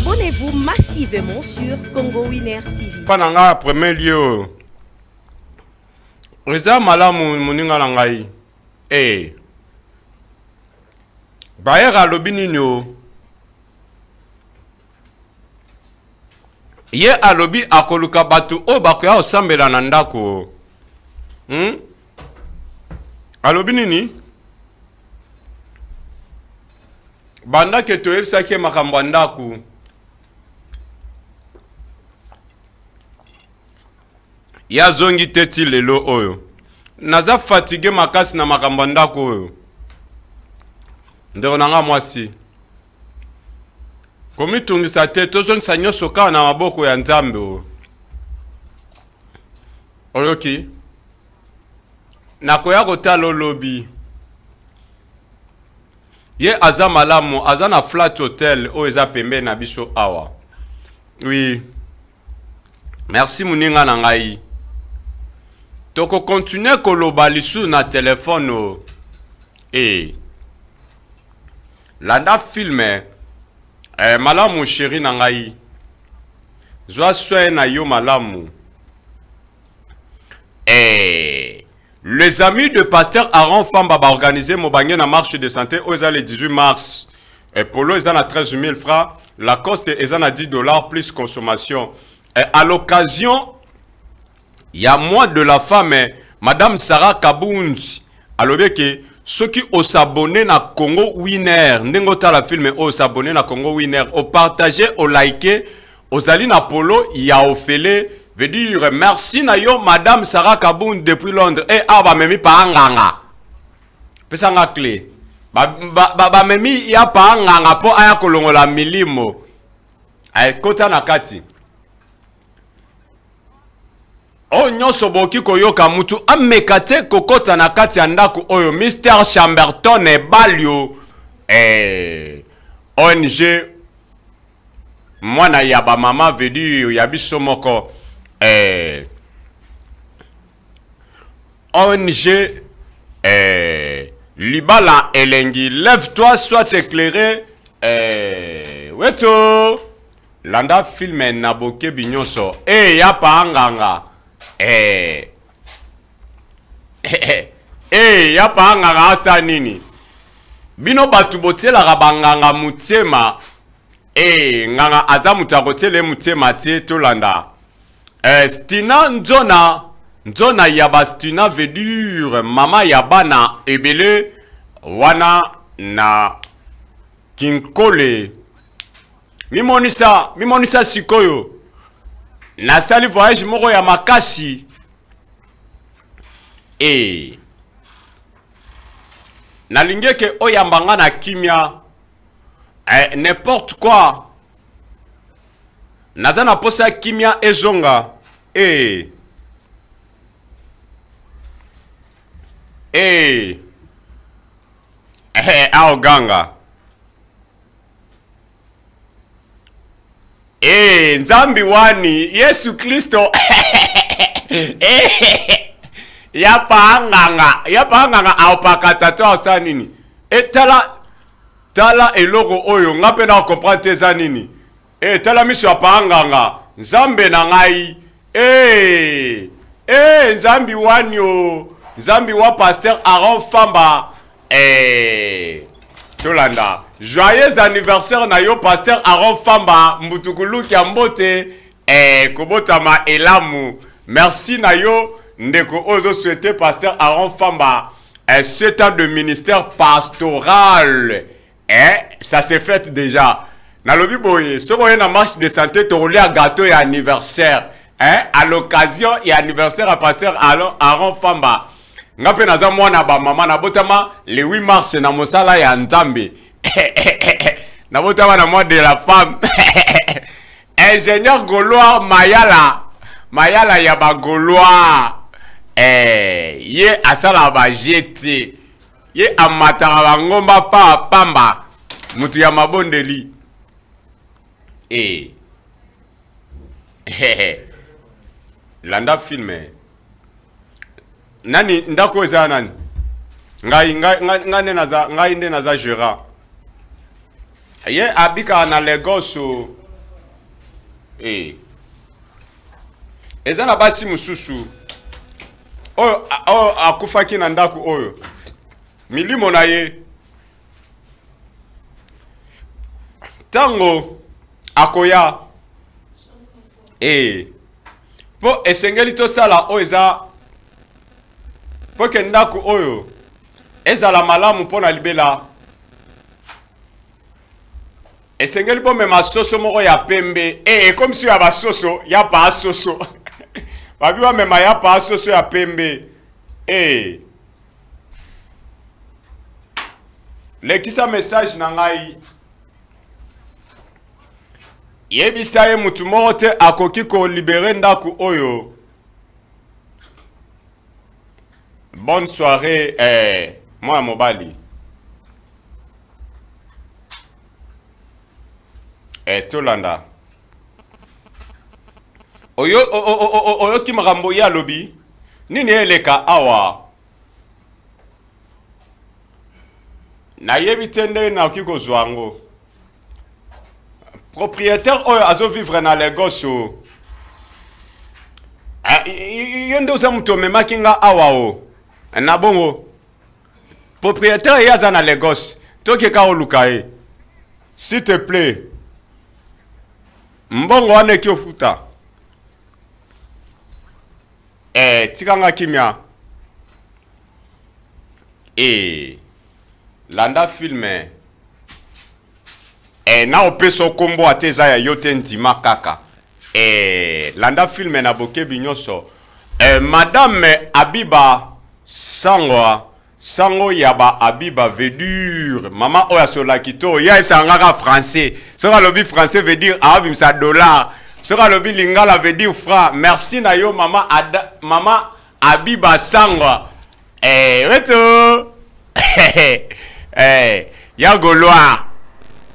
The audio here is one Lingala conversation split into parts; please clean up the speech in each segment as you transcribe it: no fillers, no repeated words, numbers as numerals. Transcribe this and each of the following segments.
abonnez-vous massivement sur Congo Winner TV. Pananga premier lieu. Reza malamu muninga langai. Bayera lobini nyo. Ye alobi akoluka batu o bakoya osambela na ndako. Alobi nini? Banda ke toyebisa ke makambo ndako. Ya zongi teti lelo oyo. Naza fatigué makasi na makambo ndako oyo. Ndeko nanga mwasi. Komi tungisa te tozongisa nyonso kaka na maboko ya Nzambe oyo. Oyoki. Nakoya kotala olobi. Ye aza malamu, aza na flat hotel oyo eza pembe na biso awa. Oui. Merci muninga na ngai. Toko continue koloba lisu na telefone o. Landa filme. Malamu chéri na ngai. Zwa soe na yo malamu. Les amis de Pasteur Aaron Famba va organiser Mobangé na marche de santé aux le 18 mars. Polo est à 13 000 francs. La coste est à 10 $ plus consommation. À l'occasion, il y a moins de la femme, Madame Sarah Kabounzi. Alors que ceux qui ont s'abonné na Congo Winner, n'engota la film au s'abonner na Congo Winner, au partager, au liker, aux alines Apollo, il y a offélé. Veut dire merci na yo Madame Sarah Kaboun depuis Londres. Ba memi pa nganga. Pesa nga clé. Ba memi ya pa nganga po aya kolongola milimo. Ay kota na kati. O nyonso boki koyoka mutu amekate kokota na kati ya ndako oyo Mr. Chamberton e balio ONG mwana ya ba mama veut dire ya biso moko ONG Libala Elengi, lève-toi, sois éclairé. Weto Landa filme naboke binyonso. Ya pa nganga. Ya pa nganga asa nini. Bino batu botela rabanganga mutema. Nganga aza mutakotele mutema te tolanda. Stina Nzona yaba Stina veut dire mama yabana ebele wana na kinkole. Mimonisa sikoyo. Na sali voyage moko ya makasi. Na lingeke oyambanga na kimia. N'importe quoi. Nazana posa kimia ezonga. Ao ganga. Nzambi wani Yesu Kristo. Yapa nganga au pakatato asa nini. Tala eloko oyo ngape na comprendre teza nini. Tala miso yapa nganga. Nzambe na ngai. Nzambi wani o. Nzambi wa Pasteur Aaron Famba. Tolanda. Joyeux anniversaire na yo Pasteur Aaron Famba. Mbutukulu kiambote. Kobotama elamu. Merci na yo. Ndeko ozo souhaiter Pasteur Aaron Famba. 7 ans de ministère pastoral. Ça s'est fait déjà. Na lobi boye. Ce qu'on a na marche de santé, tu rouler à gâteau et anniversaire. À l'occasion et anniversaire à Pasteur Aaron Famba. Ngape naza mwana ba mama na botama le 8 mars na mosala ya Nzambe. Na botama na mois de la femme. Ingénieur Gaulois Mayala ya ba Gaulois. Ye asala ba jete. Ye amatara ba ngomba pa pamba. Mutu ya mabondeli. Landa filme. Nani ndako eza nani? Ngai nde naza Gérard. Ye abika na Lagos eza na basi mususu oyo akufaki na ndako oyo milimo na ye tango akoya po esengeli tosala oyo eza po ke ndako oyo ezala malamu mpona libela esengeli po mema soso moko ya pembe comme si ya basoso ya pa soso babi wa mema ya pa soso ya pembe lekisa message na ngai yebisa ye mutu moko te akoki ko libérer ndako oyo. Bonne soirée moi mobali tolanda oyo ki makambo ya lobi nini eleka awa na yebi tende na ki kozwa ngo propriétaire oyo azo vivre na Lagos yende uza mutu omemaki nga awa na bongo propriétaire yaza na Lagos tokeka oluka ye s'il te plaît mbongo wane ki ofuta tikanga kimia landa filme na opeso kombo ateza ya yote ndima kaka landa filme na bokebi nyonso madame Abiba sango yaba Abiba veut dire maman oya sola kito ya sangaka français sera lobi français veut dire abimsa dollar sera lobi lingala veut dire franc merci na yo maman Abiba sango reto ya goloa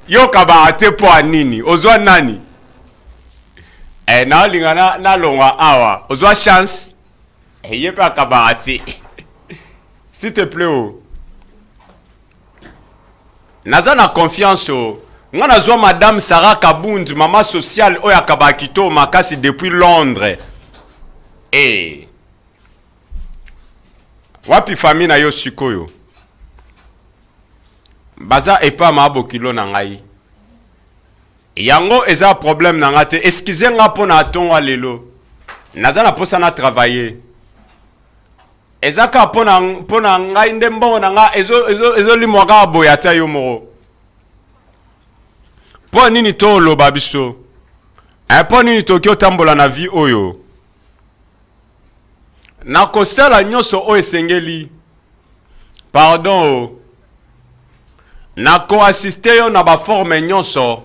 yo kaba ate po anini ozwa nani na lingana na longwa awa ozwa chance yepe akaba ate s'il te plaît naza na confiance nga nazwa madame Sarah Kabundu mama sociale oyo akaba kito makasi depuis Londres wapi famille na yo sikoyo baza epa mabo kilo na ngai yango eza problème na ngate excusez nga pona atonga lelo naza na posa na travailler ezaka pona ngai nde mbongo na nga ezo limwaka boyata yo moko po nini to loba biso po nini toki otambola na vie oyo na kosala nyonso oyo esengeli pardon na ko-assiste yo na ba forme nyonso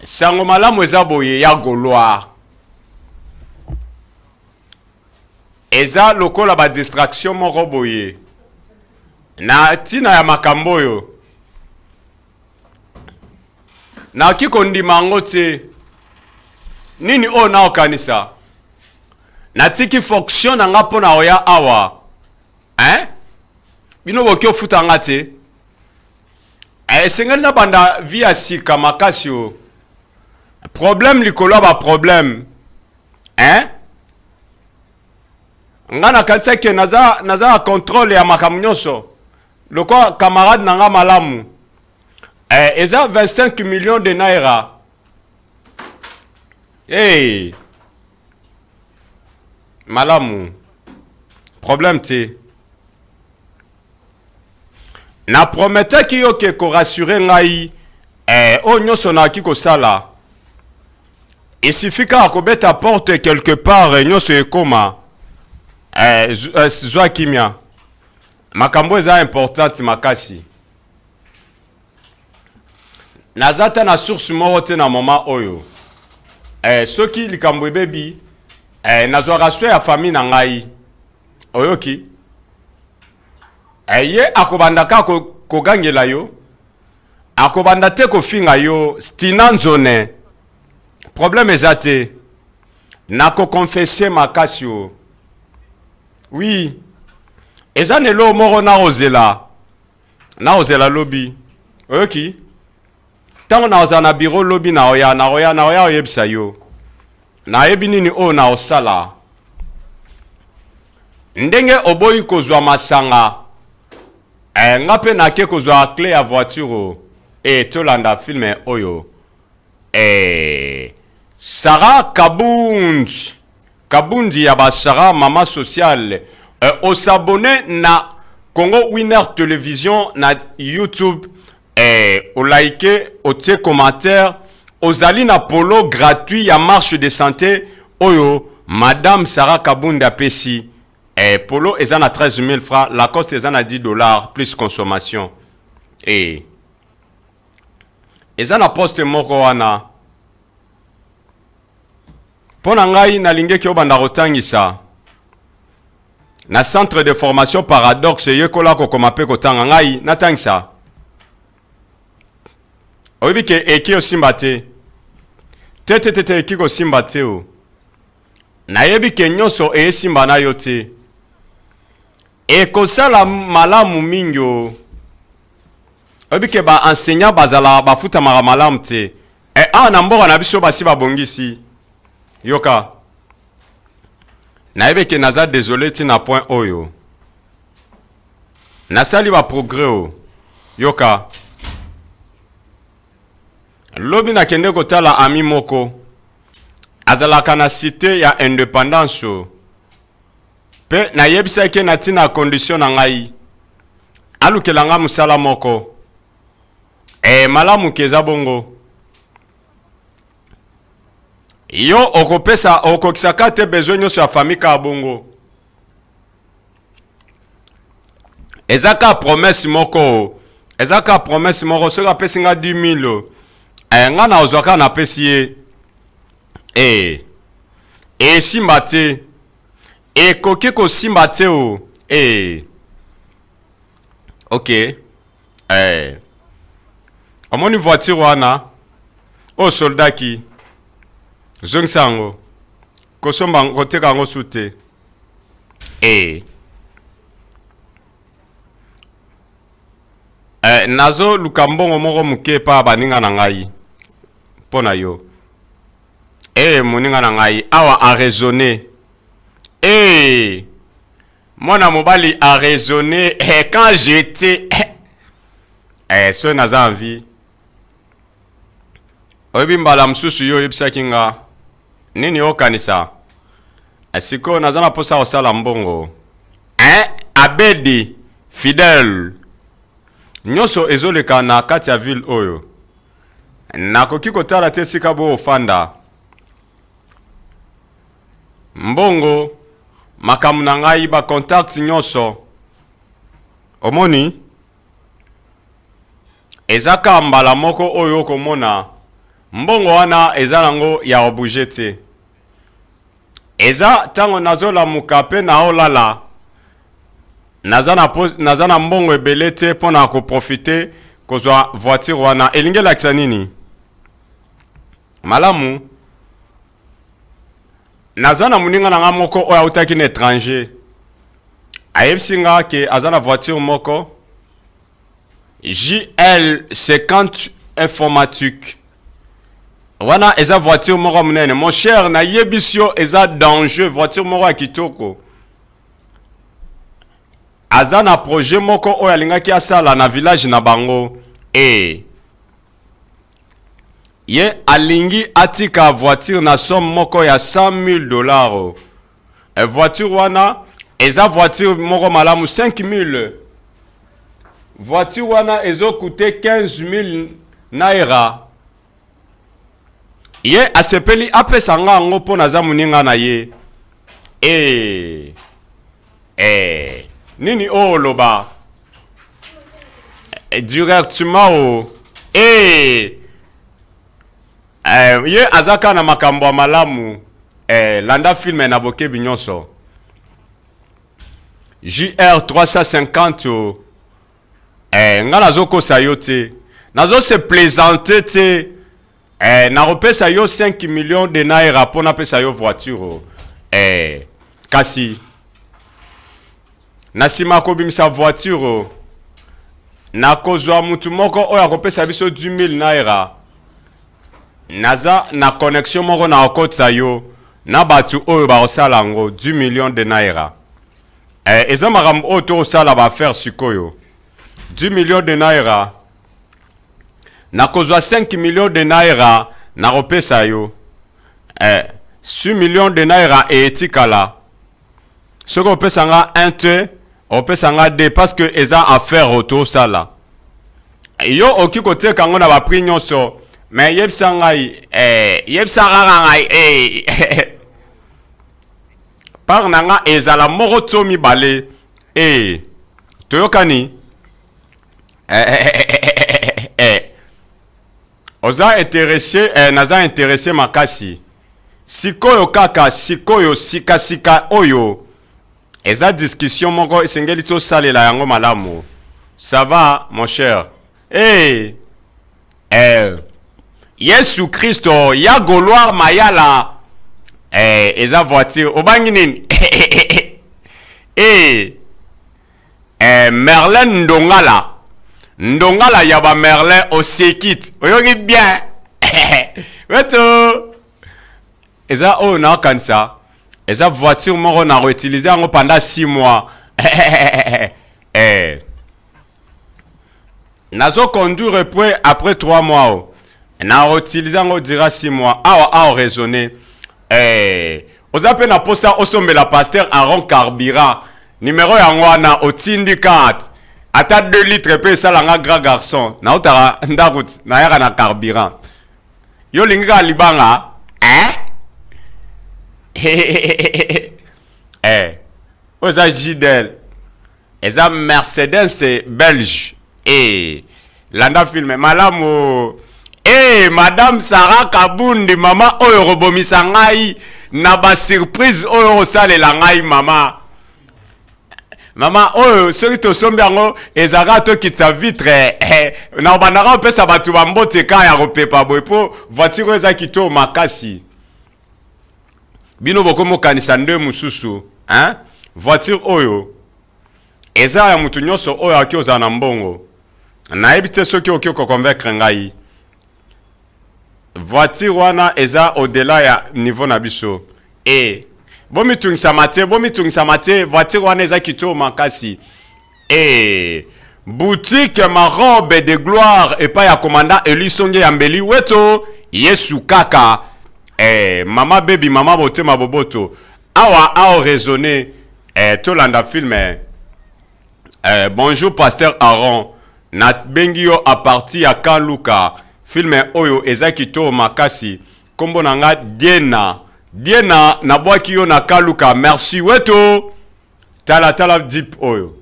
sango malamu eza boye ya goloire eza lokola ba distraction moko boye na tina ya makambo oyo na kiko ndima ngo te nini o na okanisa na tiki fonction na nga pona oya awa bino boki ofuta nga te esengeli na banda via sika makasi o problème likolo ba problème nga na kanisa ke naza contrôle ya makambo nyonso loko camarade na nga malamu eza 25 millions de naira malamu problème te na promete ki yo ke ko rassurer ngai o nyonso na ki ko sala isifika akobeta porte quelque part nyonso ekoma zwa kimia makambo eza important makasi nazata na source moko te na moment oyo soki likambo ebebi nazwa rasio ya famille na ngai oyoki ye akobanda ka kogangela yo akobanda te kofinga yo stina nzone problème eza te na koconfesse makasi yo oui eza nelo moko na ozela lobi oyoki Tant na na bureau lobby na oya oyebisa yo. Na yebi nini o na osala. Ndenge oboyi kozwa masanga. Nga pe na ke kozwa clé ya voiture tolanda film oyo. Sarah Kabundi ya ba Sarah mama sociale. O s'abonner na Congo Winner Television na YouTube. O like, o tie commentaire. Ozali na polo gratuit ya marche de santé. Oyo, Madame Sarah Kabundi apesi. Polo eza na 13 000 francs. Lacoste eza na 10 dollars plus consommation. Eza na poste moko wana. Pona ngai na lingeki obanda kotangisa. Na centre de formation paradoxe yekola kokoma pe kotanga ngai natangisa. Oyebi ke eki osimba te. Tete eki kosimba te o. Nayebi ke nyonso esimba na yo te. Ekosala malamu mingi o. Oyebi ke ba enseignant bazala bafuta malamu te. Na mboka na biso basi babongisi. Yoka. Nayebi ke naza désolé ti na point oyo. Nasali ba progrès o. Yoka. Lobi na kende kotala ami moko. Azalaka na cité ya indépendance o. Pe na yebisa ke na tina condition na ngai. Alukelanga musala moko. Malamu keza bongo. Yo okokisaka te besoin nyonso ya famille ka bongo. Ezaka promesse moko. Ezaka promesse moko so ka pesi nga 10 000. Nga na ozwaka na pesi ye. Simba te. Koki ko simba te o. Ok. Omoni voiture wana. O soldat ki. Zongsango. Kosomba ngoteka ngo sute. Nazo lukambongo moko muke pa baninga na ngai. Pona yo. Moninga na ngai. Awa a raisonner. Mwana mobali a raisonner. Quand j'étais. So naza envie. Oyebi mbala msusu yo yebisa kinga. Nini okanisa? Siko nazana posa osala mbongo. Abedi fidèle. Nyoso ezoleka na kati ya ville oyo. Nakoki kotala te sika bo ofanda. Mbongo makamu na ngai ba contact nyoso. Omoni ezaka mbala moko oyo komona. Mbongo wana eza nango ya obujete. Eza tango nazola mukape na olala. Nazana mbongo ebele te pona ko profiter kozwa voiture wana. Elinge lakisa nini? Malamu. Nazana muninga na nga moko oya utaki na étranger. Ayebsinga ke azana voiture moko. JL50 informatique. Wana eza voiture moko munene. Mon cher na yebisio eza danger voiture moko ya kitoko. Azana projet moko oya lingaki asala na village na bango. Ye alingi atika voiture na somme moko ya 100 000 $. Voiture wana eza voiture moko malamu 5 000. Voiture wana ezo coûter 15 000 naira. Ye asepeli apesa nga ngo po naza muninga na ye. Nini o loba. Directement o. Ye azaka na makambo ya malamu. Landa film na boke binyonso. JR 350 o. Nga nazo kosa yo te. Nazo se plaisanter te. Na repesa yo 5 millions de naira pour na pesa yo voiture. Kasi. Na sima ko bimisa voiture. Na kozwa mutu moko oya kopesa biso 10 000 naira. naza na connexion moko na okotsa yo na batu oyo bakosala yango 10 millions de naira. Eza makambo oyo tokosala baaffaire sikoyo 10 millions de naira nakozwa 5 millions de naira nakopesa yo 6 millions de naira etikala soki opesanga 1 te opesanga 2 parce que eza affaire oyo tokosala yo oki koteka yango na baprix nyonso mais yebisa ngai kaka ngai par nanga ezala moko to mibale toyokani oza intéressé naza intéressé makasi sikoyo kaka sikoyo sika oyo eza discussion moko esengeli tosalela yango malamu. Ça va mon cher? Yesu Christo ya goloire mayala eza voiture obangi nini Merlin Ndongala ya ba Merlin au sekit oyoki bien weto eza o na kansa eza voiture moko na réutiliser yango pendant 6 mois nazo conduire après 3 mois na réutiliser yango dira 6 mois awa raisonner oza pe na posa osombela pasteur Aaron carburant numéro yango wana otindi 4 ata 2 litres pe salanga grand garçon na otara ndakut na yaka na carburant yo lingika libanga oza Gidel eza Mercedes belge landa filme malamu madame Sarah Kabundi mama oyo robomisa ngai na ba surprise oyo osalela ngai mama oyo soki tosombi yango ezaka tokita vitre na obandaka opesa bato bambote ka ya kopepa boye po voiture oyo eza kitoko makasi bino bokomokanisa nde mosusu voiture oyo eza ya mutu nyonso oyo aki ozala na mbongo nayebi te soki oki koconvaincre ngai voiture wana eza au-delà ya niveau na biso bomitungisa mate voiture wana eza kitoko makasi boutique marobe de gloire epai ya commandant Elisonge ya mbeli weto Yesu kaka mama baby mama botema boboto awa raisonner tolanda filme bonjour pasteur Aaron na bengi yo a partir ya Kanluka filme oyo eza kitoko makasi kombo nanga Diena na bwaki yo na Kanluka merci weto tala deep oyo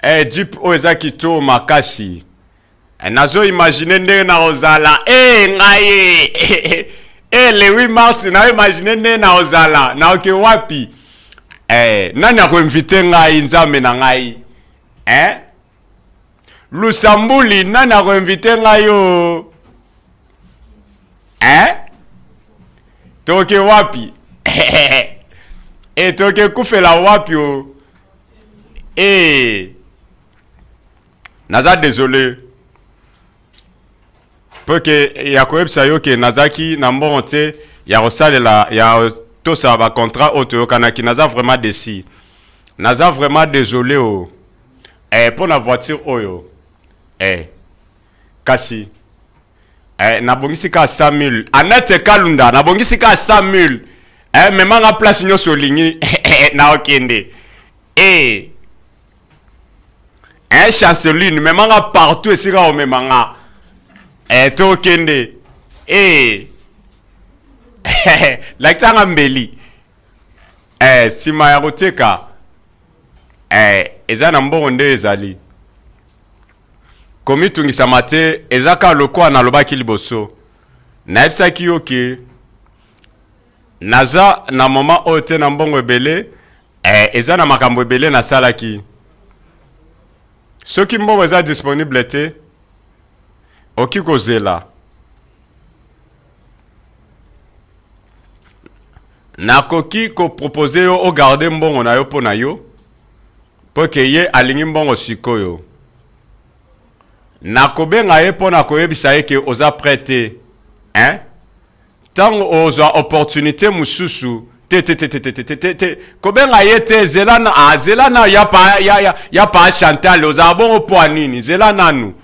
deep oyo eza kitoko makasi nazo imaginer ndenge na ozala ngai le 8 mars na imaginer ndenge na ozala na oke wapi nani akoinvite ngai nzambe na ngai Lusambuli nani akoinvite ngai yo toke wapi toke kufela wapi o naza désolé porque ya koyebisa yo ke nazaki na mbongo te ya kosalela ya tosala ba contrat oyo toyokanaki naza vraiment déçu naza vraiment désolé o pour la voiture oyo kasi nabongisi ka 100 000 Annette Kalunda nabongisi ka 100 000 memanga place nyonso olingi na okende chanceline memanga partout esika omemanga to okende lakitanga mbeli sima ya koteka eza na mbongo nde ezali komitungisa mate ezaka lokwa na lobaki liboso nayebisaki yo ke naza na moma oyo te na mbongo ebele eza na makambo ebele nasalaki soki mbongo eza disponible te oki kozela nakoki kopropose yo ogarde mbongo na yo mpo na yo mpo ke ye alingi mbongo sikoyo nakobenga ye mpo na koyebisa ye ke oza prêt te Tango ozwa opportunité mususu te kobenga yete zelana ya pa Chantal oza bon po anini zelana nu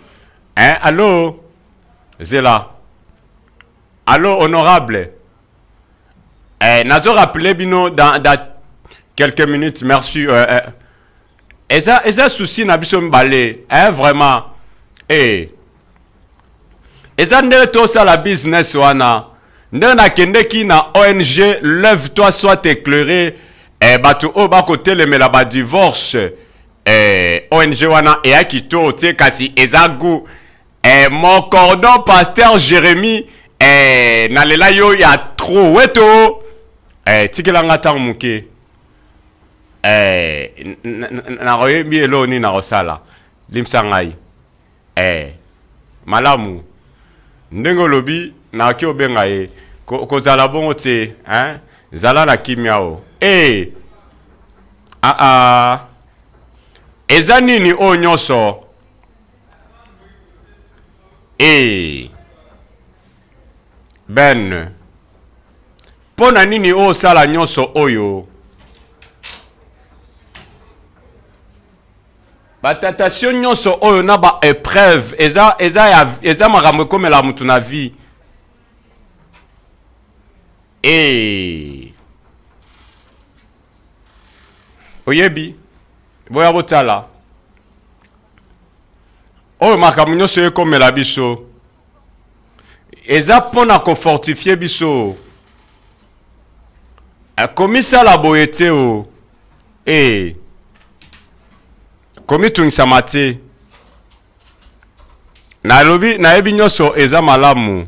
allô zela allô honorable nazo rappeler bino dans quelques minutes merci eza souci na biso mbale vraiment eza nde to sala business wana nde nakendeki na ONG lève-toi soit éclairé bato o bakotelemela ba divorce ONG wana eyaki to te kasi ezagu mon cordon pasteur Jérémy nalela yo ya trop weto tikelanga ntango moke nakoyebi elo nini nakosala limisa ngai malamu ndenge olobi nakoki obenga ye kozala bongo te zala na kimia o eza nini oyo nyonso ben mpo na nini oyo osala nyonso oyo batentation nyonso oyo na ba épreuve eza makambo ekomela mutu na vie oyebi boya botala oyo makambo nyonso ekomela biso eza mpona kofortifie biso komisala boye te o komitungisama te nayebi nyonso eza malamu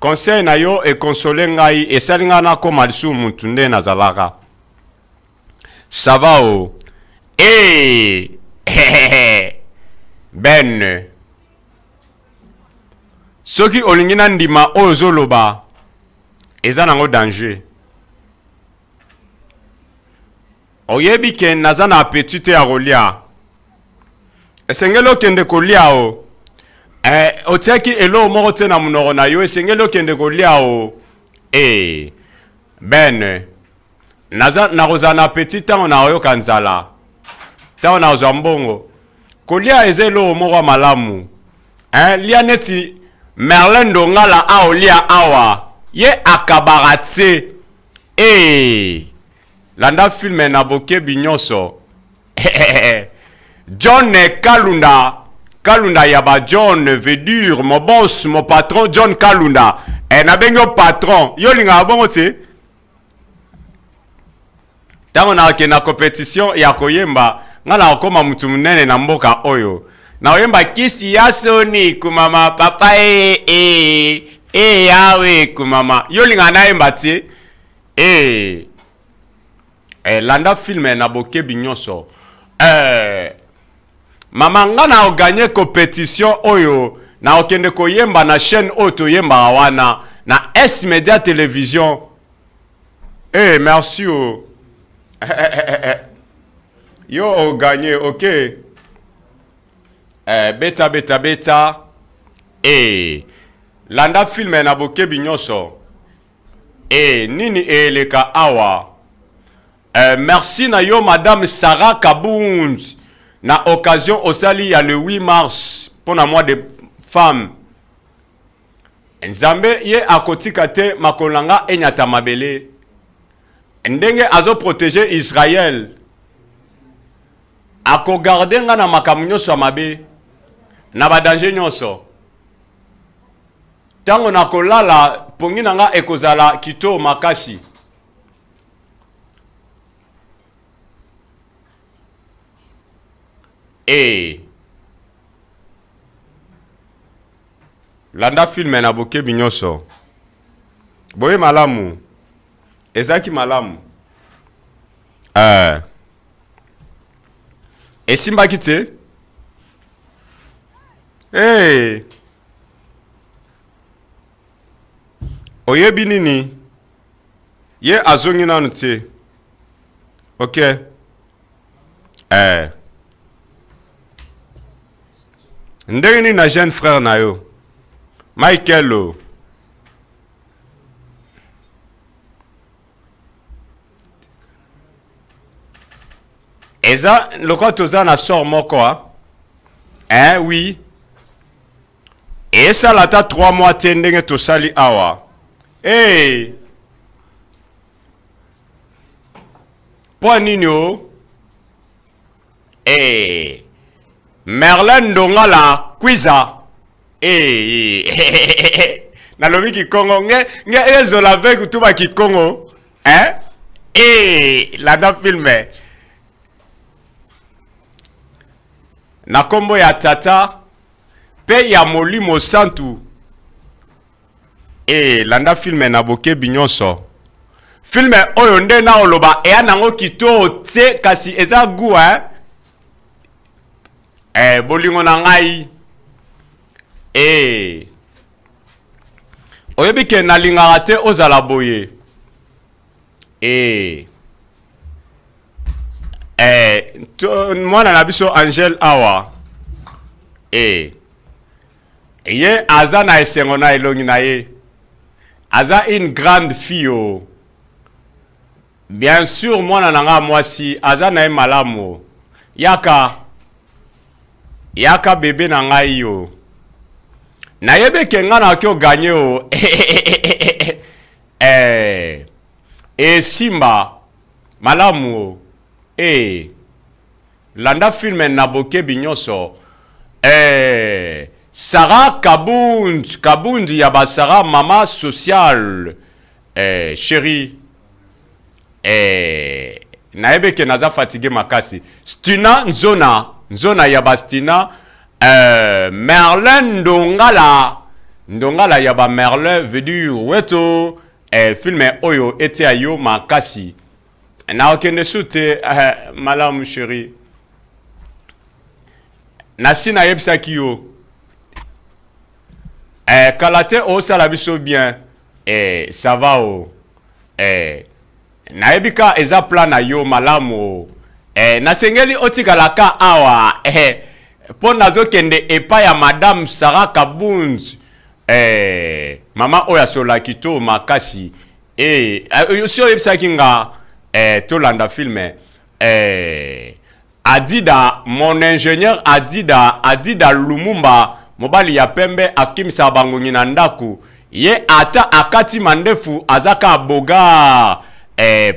conseil na yo ekonsole ngai esali ngai nakoma lisusu mutu nde nazalaka sava o ben soki olingi na ndima oyo ozoloba eza nango danger oyebi ke naza na appétit te ya kolia esengeli okende kolia o otiaki elo moko te na monoko na yo esengeli okende kolia o ben nakozala na appétit ntango nakoyoka nzala ntango nakozwa mbongo kolia eza elo moko ya malamu lia neti Merlin Dongala aolia awa ye akabara te landa filme na boke binyonso John Kalunda yaba John veut dire mon boss mon patron John Kalunda na bengo patron yo linga bongo te tango na kena compétition ya koyemba ngala okoma mutu munene na mboka oyo na oyemba kisi ya soni kumama papa yawe kumama yo linga na yemba te landa filme na boke binyonso mama nga na oganye compétition oyo na okende koyemba na chaîne oyo toyemba wana na S Media Télévision merci o yo oganye ok beta landa filme na boke binyonso nini eleka awa merci na yo madame Sarah Kabound na occasion osali ya le 8 mars pour na mois de femme nzambe ye akotika te makolanga enyata mabele ndenge azo protéger Israël ako garder nga na makambo nyonso mabe na ba danger nyonso tango na kolala pongi nanga ekozala kito makasi landa filme na boke binyonso boye malamu ezaki malamu esimbaki te oyebi nini ye azongi nanu te ok ndenge na jeune frère na yo Michael o eza loko toza na sort moko oui et ça la ta 3 mois te ndenge tosali awa po nini o Merlin Ndongala Kwiza nalobi kikongo nge ezola veku tuba kikongo landa filme na kombo ya tata pe ya molimo santu landa filme na boke binyonso filme oyo nde na oloba eya nango kito te kasi eza gu bolingo na ngai oyebi ke nalingaka te ozala boye mwana na biso Angel awa ye aza na esengo na elongi na ye aza une grande fille bien sûr mwana nanga mwasi aza na ye malamu yaka bebe na ngai yo nayebeke nga na kyo ganye o Simba malamu landa filme na boke binyonso Sarah Kabundi ya ba Sarah mama social chérie nayebeke naza fatigué makasi Stina Nzona ya Bastina Merlin Ndongala ya ba Merlin veut dire weto filme oyo ete ayo makasi na okende sute malamu chérie nasina yebisaki yo kalate o sala biso bien ça va o naebika eza plan na yo malamu nasengeli otikalaka awa po nazokende epa ya madame Sarah Kabundi mama oya sola kito makasi si oyebisaki nga tolanda filme Adida mon ingénieur Adida Lumumba mobali ya pembe akimisa bangongi na ndaku ye ata akati mandefu azaka boga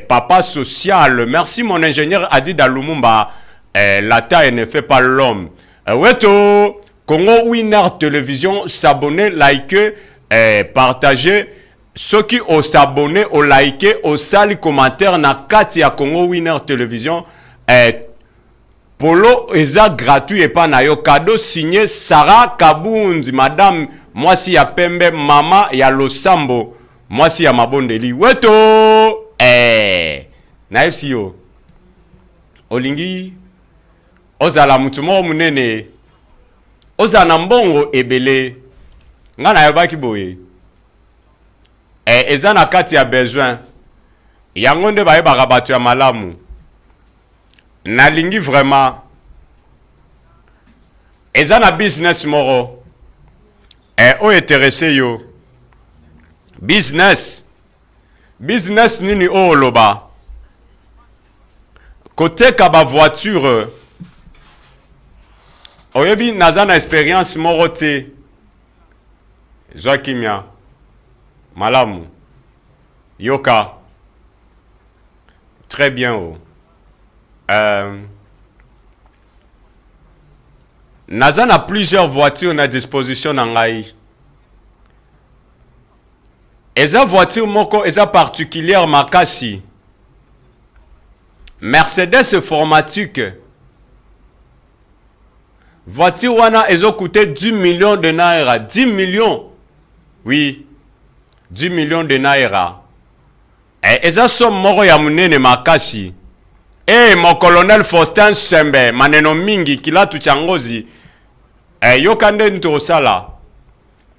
papa social. Merci mon ingénieur Adida Lumumba. La taille ne fait pas l'homme. Weto Congo Winner Télévision, s'abonner, liker, partager. Ceux qui ont s'abonné, ont liké, ont sali commentaire na kati ya Congo Winner Télévision. Polo eza gratuit et pas na yo cadeau signé Sarah Kabundi, madame mwasi ya pembe, mama ya Losambo, mwasi ya mabondeli. Weto na FCO olingi ozala mutumo munene ozana mbongo ebele nga na yobaki boye eza na kati ya besoin yango nde bayebaka bato ya malamu nalingi vraiment eza na business moro oyo interese yo business nini oyo loba koteka ba voiture oyebi naza na expérience moko te zwa kimia malamu yoka très bien o naza na plusieurs voitures na disposition na ngai eza voiture moko eza particulière makasi Mercedes formatique voiture wana ezo coûté 10 millions de naira 10 millions oui 10 millions de naira eza somme moko ya munene makasi mon colonel Faustin Sembe maneno mingi kilatu changozi yokande nto sala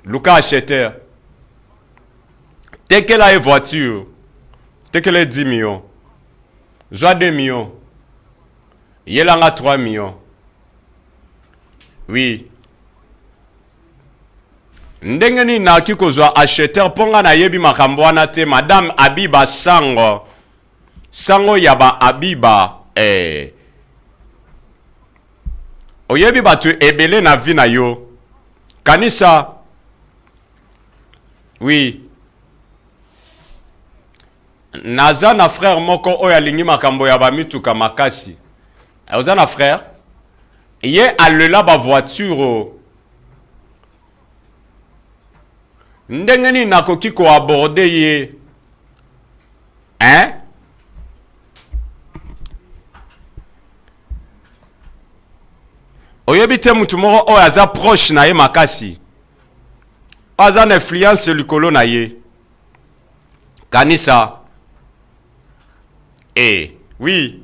Luka acheteur tekela voiture tekele 10 millions Joie 2 millions Yelanga 3 millions. Oui. Ndengeni na kikozwa acheteur ponga na yebi makambo wana te Madame Abiba Sango. Sango yaba Abiba oyebi batu ebele na vi na yo. Kanisa. Oui. Naza na frère moko oyo alingi makambo ya bamituka makasi. Oza na frère. Ye alela ba voiture. Ndengeni nakoki ko aborder ye. Hein? Oyebi te mutu moko oyo aza proche na ye makasi. Aza na influence likolo na ye. Kanisa. Oui.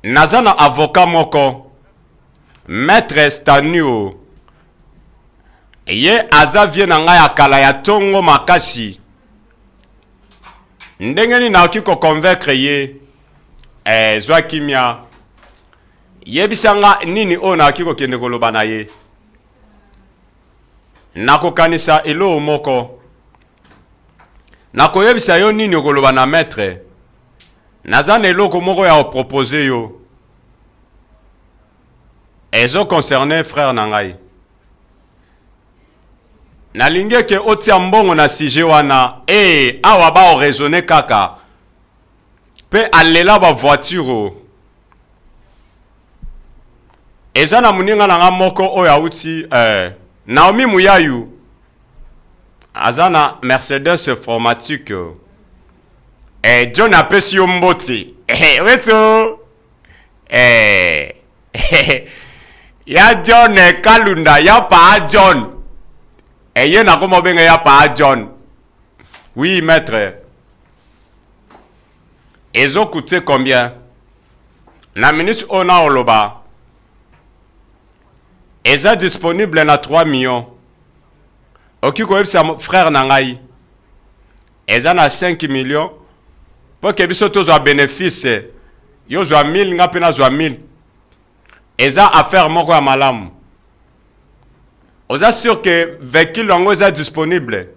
Nazana avocat moko. Maître Stanio. Ye aza vie na ngai akala ya tongo makasi. Ndengeni na oki ko convaincre ye. Zwa kimia. Ye bisanga nini o na oki ko kende koloba na ye. Nako kanisa elo moko. Nako yebisa yo nini okoloba na maître. Nazana eloko moko ya proposer yo. Ezo concerné frère nangai. Nalinge ke otia mbongo na sije wana. Awa ba o raisonner kaka. Pe alela ba voiture. Eza na muninga na nga moko oyo auti Naomi Muyayu. Azana Mercedes formatique. John apesi yo mboti. Weto. Ya John Kalunda ya pa John. Ye na komo benga ya pa John. Oui maître. Ezo coûté combien? La ministre ona oloba. Eza disponible na 3 millions. Oki ko yebisa frère nangai. Eza na 5 millions. Pour que biso tozwa bénéfice. Yo zwa 1000 nga pena zwa 1000. Eza affaire moko ya malamu. Oza sûr que véhicule yango eza disponible.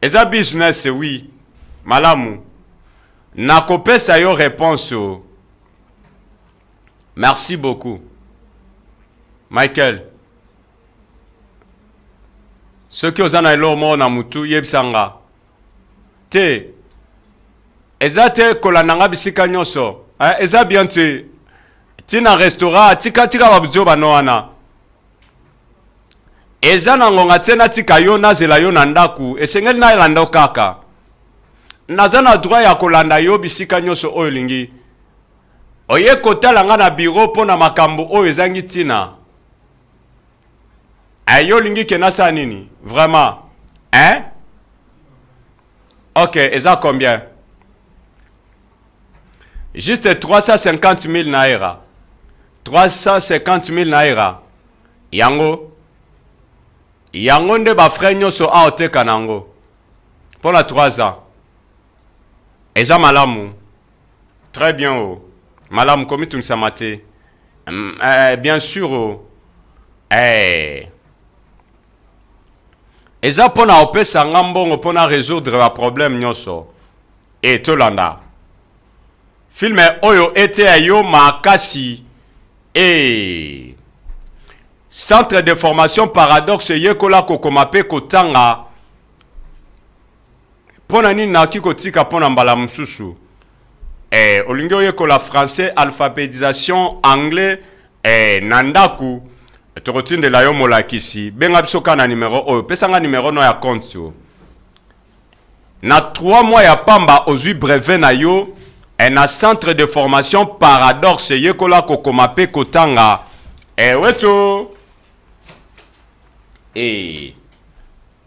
Eza business oui. Malamu. Nakopesa yo réponse. Merci beaucoup. Michael. Ceux qui osent na elo mo na mutu yebsanga. Te. Eza te kolananga bisika nyoso. Eza bien te. Tina restaurant tika babjo banoana. Eza na ngonga tena tika yo nazela yo na ndaku. Esengeli na elanda kaka. Naza na droit ya kolanda yo bisika nyoso oyo lingi. Oye kotala nga na bureau pona makambo oyo ezangi tina. Ayo lingi kenasa nini? Vraiment. Hein? Ok, eza combien? Juste 350 000 naira. 350 000 naira. Yango. Yango nde ba frère nyoso a oteka nango. Pour la 3 ans. Eza malamu. Très bien oh. Malamu komi tunsamate. Bien sûr oh. Eza pona opesa ngambongo pona résoudre la problème nyoso. Et tolanda. Film oyo ete ayo makasi. Centre de formation paradoxe yekola kokomape kotanga. Pona nini na kiko tika pona mbala msusu. Olingi yekola français alphabétisation anglais nandaku. Torotinde la yo molakisi. Benga biso kana numéro oyo. Pesanga numéro no ya compte yo. Na 3 mois ya pamba ozui brevet na yo. Na centre de formation paradoxe yekola kokomape kotanga. Weto.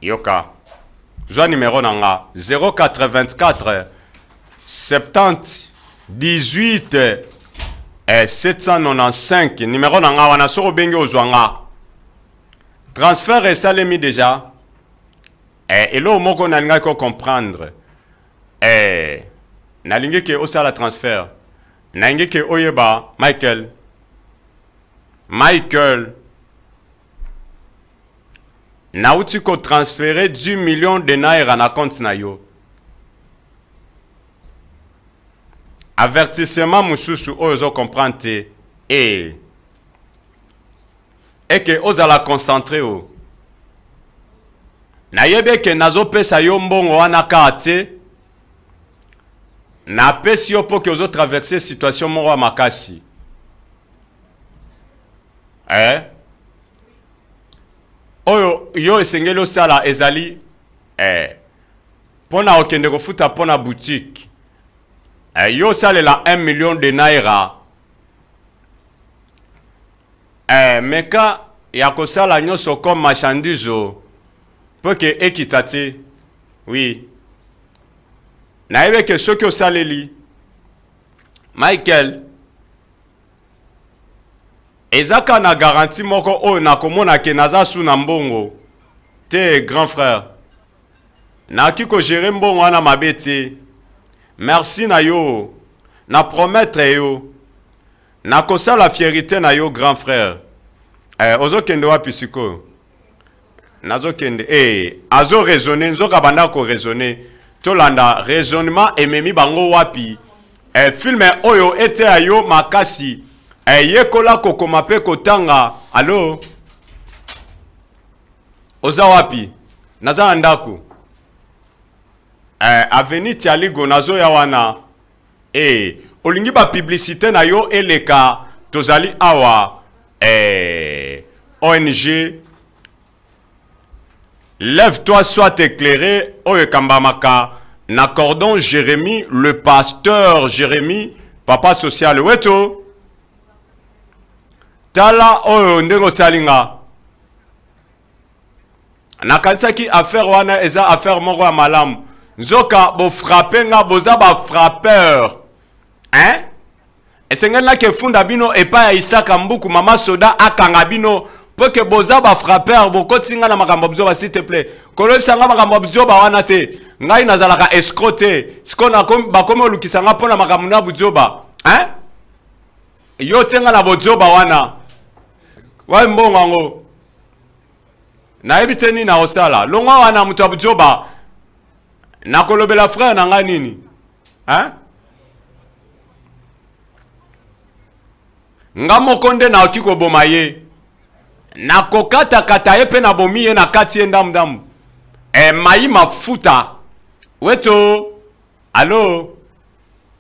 Yoka. Joa numéro nanga 084 70 18 795 numéro nanga wana soro bengi ozwanga. Transfert esalemi déjà. Elo moko nalinga ko comprendre. Nalingi ke osala transfert. Nangi ke oyeba Michael. Nauti ko transférer 10 millions de naira na compte na yo. Avertissement mususu ozo comprendre et que ozala concentré o. Na yebe ke nazo pesa yo mbongo wana kate. Na pesi yo po ke ozo traverser situation moko ya makasi. Oyo yo esengeli osala ezali pona okende kofuta pona boutique. Yo salela 1 million de naira. Meka ya kosala nyonso comme marchandise pour que ekitati. Oui. Na yebe ke soki osaleli Michael ezaka na garantie moko oyo nakomona ke naza su na mbongo te grand frère. Naki ko gérer mbongo wana mabe te. Merci na yo. Na promettre yo. Na kosala fierté na yo grand frère. Ozo kende wapi siko? Nazo kende azo raisonner nzoka banda ko raisonner. Tolanda raisonnement ememi bango wapi. Film oyo ete ayo makasi. Yekola kokoma pe kotanga. Allo? Oza wapi? Naza ndako. Aveni tialigo nazo ya wana. Olingi ba publicité na yo eleka tozali awa ONG Lève-toi, sois éclairé. Oye kambamaka na cordon Jérémie, le pasteur Jérémie, papa social weto. Tala oyo ndenge salinga. Na kansaki affaire wana eza affaire moko ya malamu. Nzoka bo frapper nga boza ba frappeur. Esengela ke funda bino epa ya Isaka Mbuku mama soda akanga bino pour que boza ba frappeur bo kotinga na makambo bzoba s'il te plaît. Kolobisa nga makambo bzoba wana te. Ngai nazalaka escroté. Sikona ba komo lukisa nga pona makambo na bzoba. Yo tenga na bzoba wana. Wa mbongo ngo. Na ebiteni na osala. Longwa wana mutu bzoba. Na kolobela frère na nga nini? Nga mokonde na okiko bomaye. Na kokata kata epe na bomiye na kati endam dam. Mayi mafuta. Weto. Allo.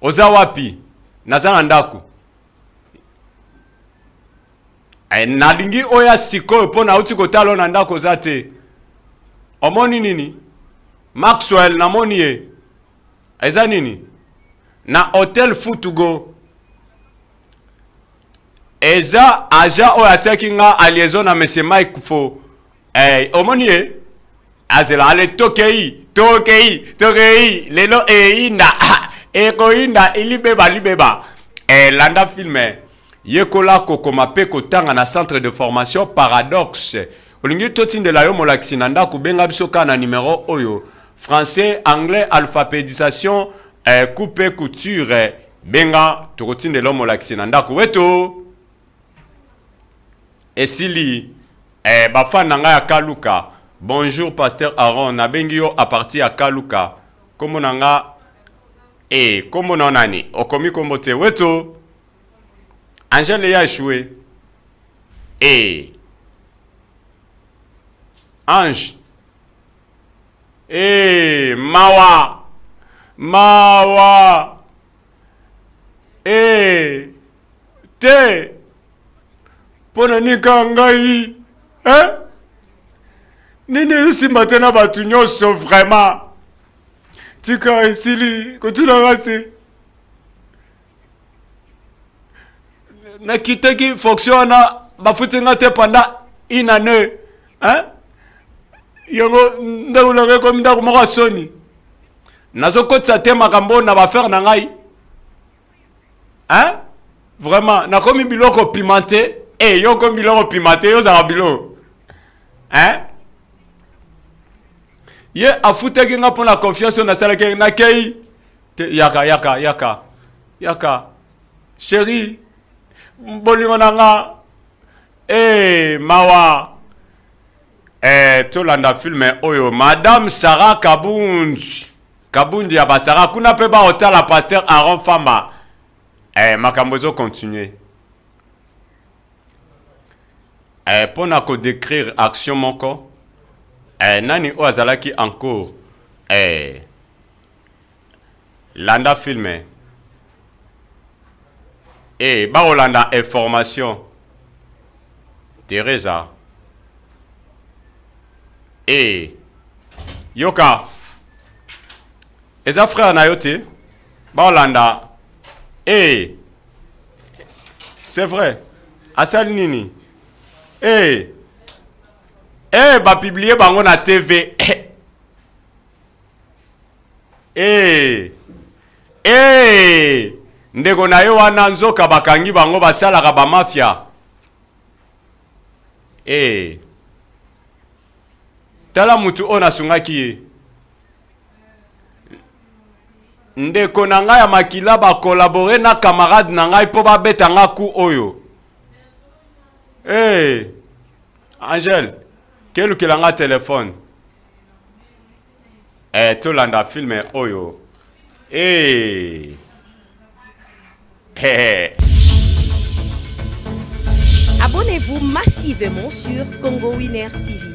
Oza wapi? Nazana ndaku. Nalingi oya siko po na uti kotalo na ndako zate. Omoni nini? Maxwell na moniye. Eza nini? Na hotel Futugo. Eza aja oya teki nga aliaison na monsieur Mike fo. Omoniye. Azela ale tokei. Lelo inda. Inda ilibeba. Landa filme. Yekola kokoma pe kotanga na centre de formation Paradoxe. Olingi totinde la yo molakisi na ndako benga biso kana numéro oyo. Français, anglais, alphabétisation, coupe, couture, benga, tokotinde lo molakisi na ndako weto. Esili, bafan nanga ya Kaluka. Bonjour pasteur Aaron, na bengi yo a partir ya Kaluka. Komo nanga, komo nonani, okomi kombo te weto. Angèle ya échoué. Ange. Mawa. Te. Pona nika ngai. Nini usi matena batu nyonso vraiment. Tika esili kotula ngate. Na kiteki fonction na bafuti ngate pendant une année. Yongo ndakula ko ndako moko soni. Nazo kotsa te makambo na ba faire na ngai. Vraiment na komi biloko pimenté yo komi biloko pimenté yo za bilo. Ye afuteki nga pona confiance na sala ke na kei. Yaka. chéri bolingo nanga mawa tolanda filme oyo Madame Sarah Kabundi ya basara kuna pe ba otala Pasteur Aaron Famba makambo zo continuer pona ko décrire action moko nani o azalaki encore landa filme ba olanda information Teresa yoka eza frère na yo te ba olanda c'est vrai asali nini ba publier bango na TV ndeko na yo wana nzoka bakangi bango basalaka ba mafia tala mutu ona sungaki ye ndeko na ngai ya makila ba collaborer na camarade na ngai po ba beta nga ku oyo Angel kelu kilanga téléphone tolanda filme oyo Abonnez-vous massivement sur Congo Winner TV.